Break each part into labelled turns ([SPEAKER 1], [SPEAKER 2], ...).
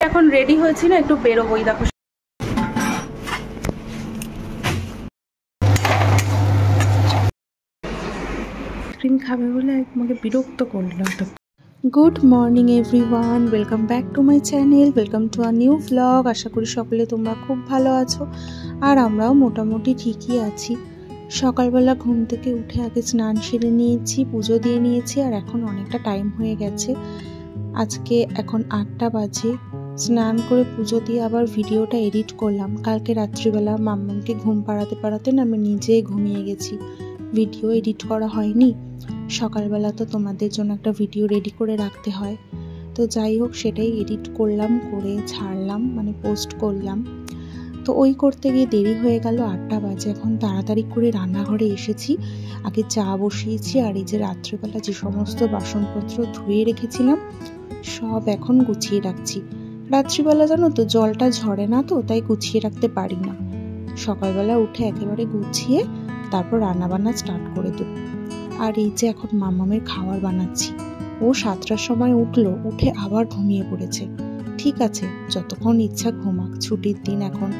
[SPEAKER 1] এখন রেডি হয়েছি না, একটু বেরোবোই। দেখো আইসক্রিম খাবে বলে আমাকে বিরক্ত করলো। Good morning everyone, welcome back to my channel, welcome to a new blog. আশা করি সকলে তোমরা খুব ভালো আছো, আর আমরাও মোটামুটি ঠিকই আছি। সকালবেলা ঘুম থেকে উঠে আগে স্নান সেরে নিয়েছি, পুজো দিয়ে নিয়েছি, আর এখন অনেকটা টাইম হয়ে গেছে। আজকে এখন 8টা বাজে। স্নান করে পুজো দিয়ে আবার ভিডিওটা এডিট করলাম। কালকে রাত্রিবেলা মাম্মামকে ঘুম পাড়াতে না আমি নিজেই ঘুমিয়ে গেছি, ভিডিও এডিট করা হয়নি। সকালবেলা তো তোমাদের জন্য একটা ভিডিও রেডি করে রাখতে হয়, তো যাই হোক সেটাই এডিট করলাম, করে ছাড়লাম, মানে পোস্ট করলাম। তো ওই করতে গিয়ে দেরি হয়ে গেল, 8টা বাজে। এখন তাড়াতাড়ি করে রান্নাঘরে এসেছি, আগে চা বসিয়েছি, আর এই যে রাত্রিবেলা যে সমস্ত বাসনপত্র ধুয়ে রেখেছিলাম সব এখন গুছিয়ে রাখছি। রাত্রিবেলা জানো তো জলটা ঝরে না, তো তাই গুছিয়ে রাখতে পারি না। সকালবেলা উঠে একেবারে গুছিয়ে তারপর রান্নাবান্না স্টার্ট করে দেব। আর এই যে এখন মাম্মামের খাবার বানাচ্ছি। ও 7টার সময় উঠলো, উঠে আবার ঘুমিয়ে পড়েছে। ঠিক আছে, যতক্ষণ ইচ্ছা ঘুমাক, ছুটির দিন, এখন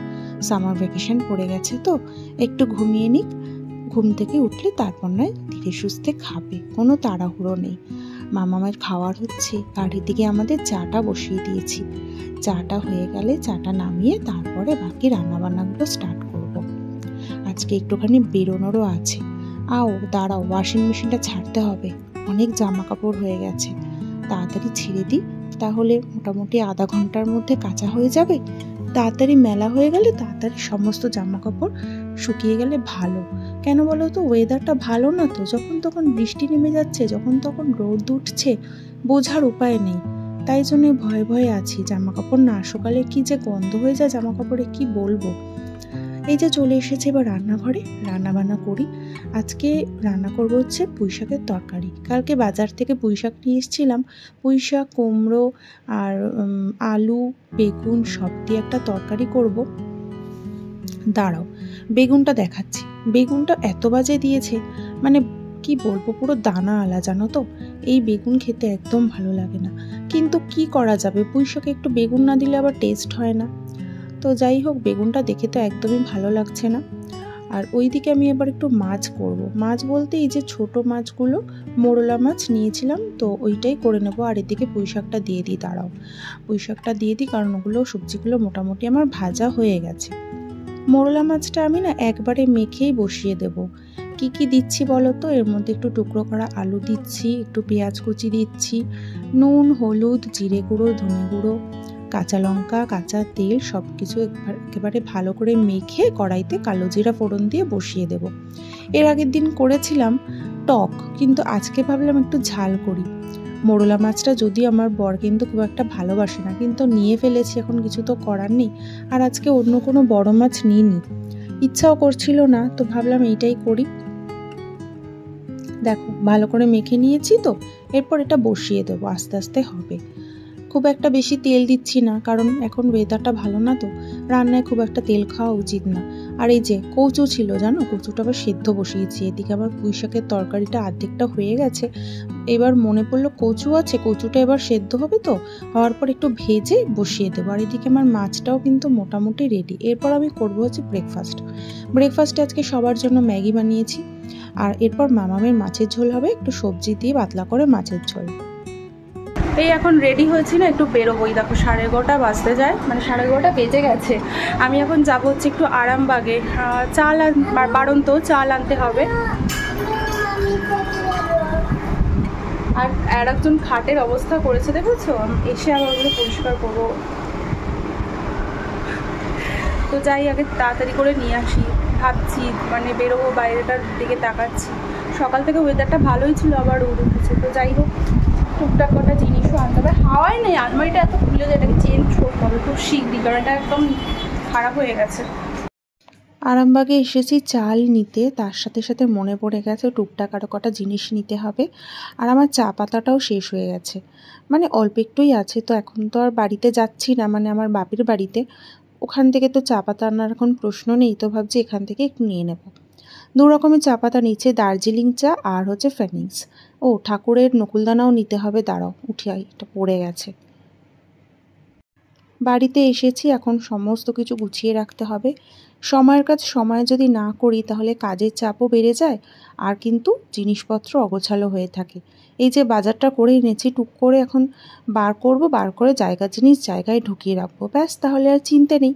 [SPEAKER 1] সামার ভ্যাকেশন পড়ে গেছে, তো একটু ঘুমিয়ে নিক। ঘুম থেকে উঠলে তারপর নয় ধীরে সুস্থে খাবে, কোনো তাড়াহুড়ো নেই। মামামের খাওয়ার হচ্ছে, আর এদিকে আমাদের চাটা বসিয়ে দিয়েছি। চাটা হয়ে গেলে চাটা নামিয়ে তারপরে বাকি রান্নাবান্নাগুলো স্টার্ট করব। আজকে একটুখানি বেরোনোরও আছে। দাঁড়াও, ওয়াশিং মেশিনটা ছাড়তে হবে, অনেক জামা কাপড় হয়ে গেছে। তাড়াতাড়ি ছেড়ে দিই, তাহলে মোটামুটি আধা ঘন্টার মধ্যে কাঁচা হয়ে যাবে। তাড়াতাড়ি মেলা হয়ে গেলে তাড়াতাড়ি সমস্ত জামা কাপড় শুকিয়ে গেলে ভালো। কেন বলো তো, ওয়েদারটা ভালো না তো, যখন তখন বৃষ্টি নেমে যাচ্ছে, যখন তখন রোদ উঠছে, বোঝার উপায় নেই। তাই জন্য ভয়ে ভয়ে আছি, জামা কাপড় না শুকালে কি যে গন্ধ হয়ে যায় জামা কাপড়ে, কি বলবো। এই যে চলে এসেছে এবার রান্নাঘরে, রান্নাবান্না করি। আজকে রান্না করবো হচ্ছে পুঁই শাকের তরকারি। কালকে বাজার থেকে পুঁই শাক নিয়ে এসেছিলাম। পুঁই শাক, কুমড়ো আর আলু, বেগুন সব দিয়ে একটা তরকারি করব। দাঁড়াও, বেগুনটা দেখাচ্ছি। বেগুনটা এত বাজে দিয়েছে, মানে কি বলবো, পুরো দানা আলা, জানো তো। এই বেগুন খেতে একদম ভালো লাগে না, কিন্তু কি করা যাবে, পুঁই শাকে একটু বেগুন না দিলে আবার টেস্ট হয় না। তো যাই হোক, বেগুনটা দেখে তো একদমই ভালো লাগছে না। আর ওইদিকে আমি এবার একটু মাছ করব। মাছ বলতে এই যে ছোট মাছগুলো, মোরলা মাছ নিয়েছিলাম, তো ওইটাই করে নেবো। আর এদিকে পুঁই শাকটা দিয়ে দিই, দাঁড়াও পুঁই শাকটা দিয়ে দিই, কারণ ওগুলো সবজিগুলো মোটামুটি আমার ভাজা হয়ে গেছে। মোরলা মাছটা আমি না একবারে মেখেই বসিয়ে দেব। কি কি দিচ্ছি বলো তো, এর মধ্যে একটু টুকরো করা আলু দিচ্ছি, একটু পেঁয়াজ কুচি দিচ্ছি, নুন, হলুদ, জিরে গুঁড়ো, ধনে গুঁড়ো, কাঁচা লঙ্কা, কাঁচা তেল, সব কিছু একেবারে ভালো করে মেখে কড়াইতে কালো জিরা ফোড়ন দিয়ে বসিয়ে দেব। এর আগের দিন করেছিলাম টক, কিন্তু আজকে ভাবলাম একটু ঝাল করি। মোরলা মাছটা যদি আমার বর কিন্তু খুব একটা ভালোবাসে না, কিন্তু নিয়ে ফেলেছি, এখন কিছু তো করার নেই। আর আজকে অন্য কোনো বড় মাছ নিইনি, ইচ্ছাও করছিল না, তো ভাবলাম এইটাই করি। দেখো ভালো করে মেখে নিয়েছি, তো এরপর এটা বসিয়ে দেবো, আস্তে আস্তে হবে। খুব একটা বেশি তেল দিচ্ছি না, কারণ এখন ওয়েদারটা ভালো না, তো রান্নায় খুব একটা তেল খাওয়া উচিত না। আর এই যে কচু ছিল, জানো, কচুটা আবার সেদ্ধ বসিয়েছি। এদিকে আবার পুঁই শাকের তরকারিটা অর্ধেকটা হয়ে গেছে। এবার মনে পড়লো কচু আছে, কচুটা এবার সেদ্ধ হবে, তো হওয়ার পর একটু ভেজে বসিয়ে দেবো। আর এদিকে আমার মাছটাও কিন্তু মোটামুটি রেডি। এরপর আমি করবো হচ্ছে ব্রেকফাস্টে আজকে সবার জন্য ম্যাগি বানিয়েছি। আর এরপর মামামের মাছের ঝোল হবে, একটু সবজি দিয়ে পাতলা করে মাছের ঝোল। এই এখন রেডি হয়েছি না, একটু বেরোবোই। দেখো 11:30 বাজতে যায়, মানে 11:30 বেজে গেছে। আমি এখন যাবো হচ্ছে একটু আরামবাগে, বাড়ন্ত চাল আনতে হবে। আর একজন খাটের অবস্থা করেছে, দেখেছো, এসে আবার ওগুলো পরিষ্কার করবো। তো যাই, আগে তাড়াতাড়ি করে নিয়ে আসি ভাবছি, মানে বেরোবো, বাইরেটার দিকে তাকাচ্ছি। সকাল থেকে ওয়েদারটা ভালোই ছিল, আবার রোদ উঠেছে। তো যাই হোক, টুকটাক কটা জিনিসও আনতে হবে। হাওয়াই নেই, আলমারিটা এত খুলে যায়, এটাকে চেঞ্জ করতে হবে খুব শীঘ্রই, কারণ এটা একদম খারাপ হয়ে গেছে। আরামবাগে এসেছি চাল নিতে, তার সাথে সাথে মনে পড়ে গেছে টুকটাক আরও কটা জিনিস নিতে হবে। আর আমার চা পাতাটাও শেষ হয়ে গেছে, মানে অল্প একটুই আছে। তো এখন তো আর বাড়িতে যাচ্ছি না, মানে আমার বাপের বাড়িতে, ওখান থেকে তো চা পাতা আনার এখন প্রশ্ন নেই, তো ভাবছি এখান থেকে একটু নিয়ে নেব। 2 রকমের চা পাতা নিচ্ছে, দার্জিলিং চা আর হচ্ছে ফিনিক্স। ঠাকুরের নকুলদানাও নিতে হবে, দাঁড়াও উঠে এটা পড়ে গেছে। বাড়িতে এসেছি, এখন সমস্ত কিছু গুছিয়ে রাখতে হবে। সময়ের কাজ সময়ে যদি না করি তাহলে কাজের চাপও বেড়ে যায়, আর কিন্তু জিনিসপত্র অগোছালো হয়ে থাকে। এই যে বাজারটা করে এনেছি, টুক করে এখন বার করব, বার করে জায়গার জিনিস জায়গায় ঢুকিয়ে রাখবো, ব্যাস, তাহলে আর চিন্তা নেই।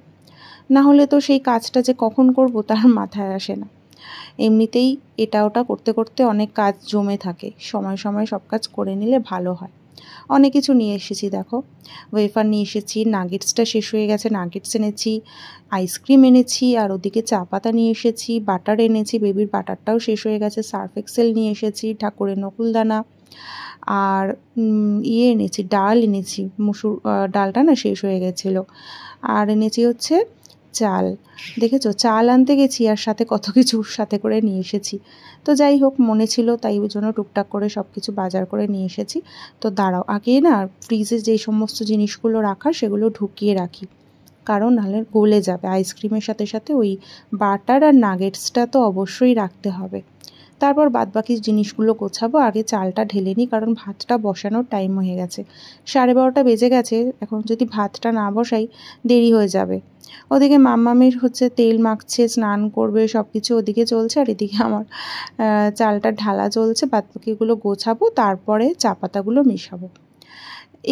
[SPEAKER 1] না হলে তো সেই কাজটা যে কখন করব তার মাথায় আসে না। এমনিতেই এটা ওটা করতে করতে অনেক কাজ জমে থাকে, সময় সময় সব কাজ করে নিলে ভালো হয়। অনেক কিছু নিয়ে এসেছি, দেখো, ওয়েফার নিয়ে এসেছি, নাগেটসটা শেষ হয়ে গেছে, নাগেটস এনেছি, আইসক্রিম এনেছি, আর ওদিকে চা পাতা নিয়ে এসেছি, বাটার এনেছি, বেবির বাটারটাও শেষ হয়ে গেছে, সার্ফ এক্সেল নিয়ে এসেছি, ঠাকুরের নকুলদানা, আর এনেছি, ডাল এনেছি, মুসুর ডালটা না শেষ হয়ে গেছিলো, আর এনেছি হচ্ছে চাল। দেখেছো, চাল আনতে গেছি আর সাথে কত কিছু সাথে করে নিয়ে এসেছি। তো যাই হোক, মনে ছিল তাই ওই জন্য টুকটাক করে সব কিছু বাজার করে নিয়ে এসেছি। তো দাঁড়াও, আগে না ফ্রিজে যেই সমস্ত জিনিসগুলো রাখার সেগুলো ঢুকিয়ে রাখি, কারণ নাহলে গলে যাবে। আইসক্রিমের সাথে সাথে ওই বাটার আর নাগেটসটা তো অবশ্যই রাখতে হবে। তারপর বাদবাকি জিনিসগুলো গোছাবো। আগে চালটা ঢেলে নিই, কারণ ভাতটা বসানোর টাইম হয়ে গেছে, 12:30 বেজে গেছে। এখন যদি ভাতটা না বসাই দেরি হয়ে যাবে। ওদিকে মাম্মামের হচ্ছে তেল মাখছে, স্নান করবে, সব কিছু ওদিকে চলছে, আর এদিকে আমার চালটা ঢালা চলছে। বাদবাকিগুলো গোছাবো, তারপরে চা পাতাগুলো মেশাবো।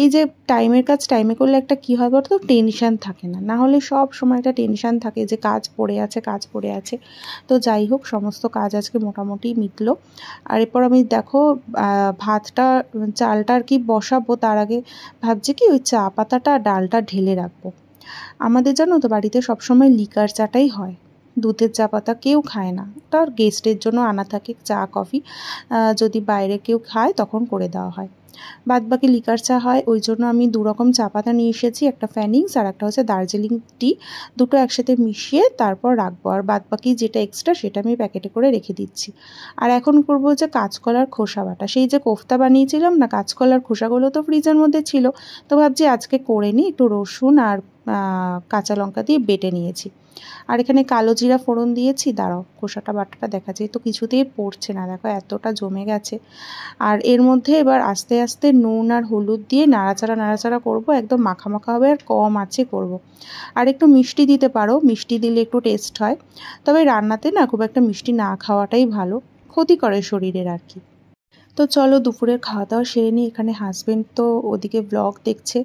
[SPEAKER 1] এই যে টাইমের কাজ টাইমে করলে একটা কী হয় বলতো, টেনশান থাকে না। না হলে সব সময় একটা টেনশান থাকে যে কাজ পড়ে আছে, কাজ পড়ে আছে। তো যাই হোক, সমস্ত কাজ আজকে মোটামুটি মিটলো। আর এরপর আমি দেখো ভাতটা, চালটা আর কি বসাবো, তার আগে ভাবছি কি ওই চা পাতাটা ডালটা ঢেলে রাখবো। আমাদের জানো তো বাড়িতে সবসময় লিকার চাটাই হয়, দুধের চা পাতা কেউ খায় না, তার গেস্টের জন্য আনা থাকে চা কফি, যদি বাইরে কেউ খায় তখন করে দেওয়া হয়। বাদবাকি লিকার চা হয়, ওই জন্য আমি 2 রকম চা পাতা নিয়ে এসেছি, একটা ফ্যানিংস আর একটা হচ্ছে দার্জিলিং টি। দুটো একসাথে মিশিয়ে তারপর রাখবো, আর বাদবাকি যেটা এক্সট্রা সেটা আমি প্যাকেটে করে রেখে দিচ্ছি। আর এখন করবো হচ্ছে কাঁচকলার খোসা বাটা। সেই যে কোফতা বানিয়েছিলাম না, কাঁচকলার খোসাগুলো তো ফ্রিজের মধ্যে ছিল, তো ভাবছি আজকে করে নিই। একটু রসুন আর কাঁচা লঙ্কা দিয়ে বেটে নিয়েছি, আর এখানে কালো জিরা ফোড়ন দিয়েছি। দাঁড়াও, খোসাটা বাটাটা দেখা যায় তো কিছুতেই পড়ছে না, দেখো এতটা জমে গেছে। আর এর মধ্যে এবার আস্তে আস্তে নুন আর হলুদ দিয়ে নাড়াচাড়া করব, একদম মাখা মাখা হবে, আর কম আঁচে করব। আর একটু মিষ্টি দিতে পারো, মিষ্টি দিলে একটু টেস্ট হয়, তবে রান্নাতে না খুব একটা মিষ্টি না খাওয়াটাই ভালো, ক্ষতি করে শরীরের আর কি। তো চলো দুপুরের খাওয়া দাওয়া সেরে নিই। এখানে হাজব্যান্ড তো ওদিকে ব্লগ দেখছে,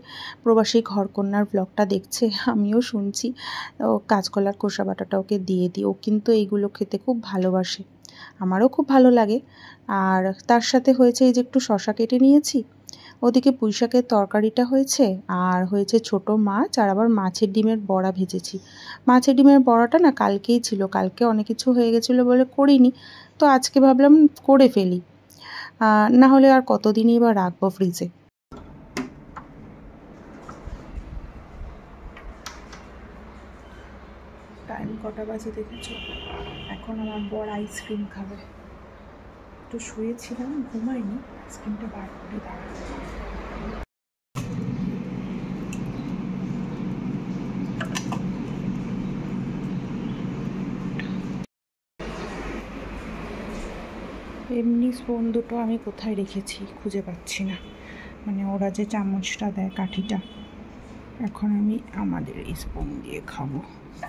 [SPEAKER 1] প্রবাসী ঘরকন্যার ব্লগটা দেখছে, আমিও শুনছি। ও কাঁচকলার খোসা বাটাটা ওকে দিয়ে দিই, ও কিন্তু এইগুলো খেতে খুব ভালোবাসে, আমারও খুব ভালো লাগে। আর তার সাথে হয়েছে এই যে একটু শশা কেটে নিয়েছি, ওদিকে পুঁইশাকের তরকারিটা হয়েছে, আর হয়েছে ছোট মাছ, আর আবার মাছের ডিমের বড়া ভেজেছি। মাছের ডিমের বড়াটা না কালকেই ছিল, কালকে অনেক কিছু হয়ে গেছিলো বলে করিনি, তো আজকে ভাবলাম করে ফেলি, না হলে আর কতদিনই বা রাখবো ফ্রিজে। টাইম কটা বাজে দেখেছো? এখন আমার বড় আইসক্রিম খাবে। একটু শুয়েছিলাম, ঘুমাইনি, আইসক্রিমটা বার করে দাঁড়াবো। এমনি স্পুন দুটো আমি কোথায় রেখেছি খুঁজে পাচ্ছি না, মানে ওরা যে চামচটা দেয় কাঠিটা, এখন আমি আমাদের এই স্পুন দিয়ে খাবো।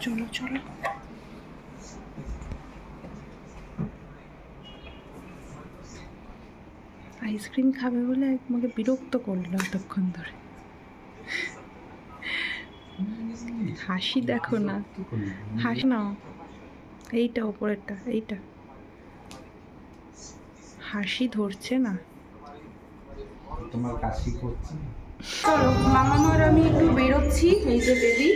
[SPEAKER 1] চলো চলো। আইসক্রিম খাবে বলে আমাকে বিরক্ত করলো এতক্ষণ ধরে। হাসি দেখো না, হাসি না, এইটা ওপরেরটা, এইটা হাসি ধরছে না।
[SPEAKER 2] তোমার কাশি করছে।
[SPEAKER 1] চলো মামানোর আমি একটু বেরোচ্ছি, এই যে বেবি,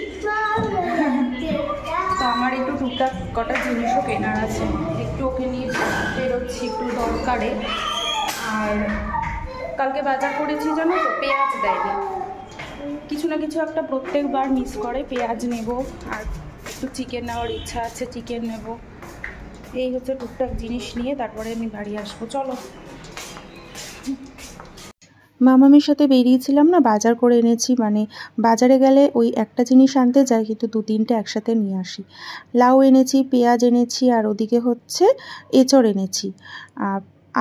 [SPEAKER 1] তো আমার একটু টুকটাক কটা জিনিসও কেনার আছে, একটু ওকে নিয়ে বেরোচ্ছি একটু দরকারে। আর কালকে বাজার করেছি জানো তো, পেঁয়াজ দেয়নি, কিছু না কিছু একটা প্রত্যেকবার মিস করে। পেঁয়াজ নেব, আর একটু চিকেন নেওয়ার ইচ্ছা আছে, চিকেন নেব। এই হচ্ছে টুকটাক জিনিস নিয়ে তারপরে আমি বাড়ি আসবো। চলো। মামামির সাথে বেরিয়েছিলাম না, বাজার করে এনেছি, মানে বাজারে গেলে ওই একটা জিনিস আনতে যাই কিন্তু 2-3টে একসাথে নিয়ে আসি। লাউ এনেছি, পেঁয়াজ এনেছি, আর ওদিকে হচ্ছে এঁচড় এনেছি,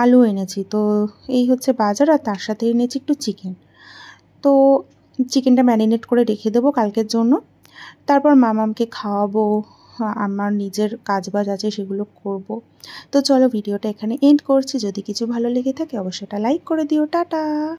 [SPEAKER 1] আলু এনেছি। তো এই হচ্ছে বাজার, আর তার সাথে এনেছি একটু চিকেন। তো চিকেনটা ম্যারিনেট করে রেখে দেবো কালকের জন্য। তারপর মামামকে খাওয়াবো, আমার নিজের কাজবাজ আছে সেগুলো করব। তো চলো ভিডিওটা এখানে এন্ড করছি। যদি কিছু ভালো লেগে থাকে অবশ্যই একটা লাইক করে দিও। টাটা।